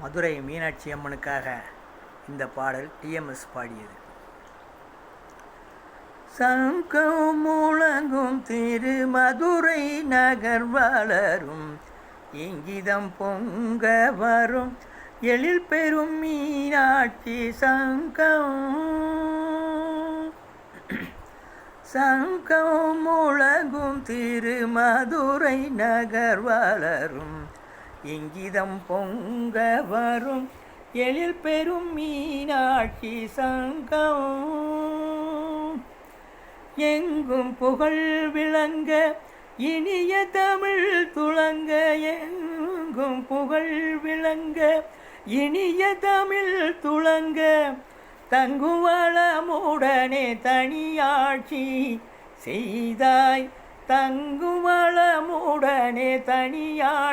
மதுரை மீனாட்சி அம்மனுக்காக இந்த பாடல் டிஎம்எஸ் பாடியது. சங்கம் முழங்கும் திரு மதுரை நகர் வளரும், இங்கிதம் பொங்க வரும் எழில் பெரும் மீனாட்சி சங்கம். சங்கம் முழங்கும் திரு மதுரை நகர் வளரும், இங்கிதம் பொங்க வரும் எழில் பெரும் மீனாட்சி சங்கம். எங்கும் புகழ் விளங்க இனிய தமிழ் துளங்க, எங்கும் புகழ் விளங்க இனிய தமிழ் துளங்க, தங்குவளமுடனே தனியாட்சி செய்தாய், தங்குவளமுடனே தனியாட்சி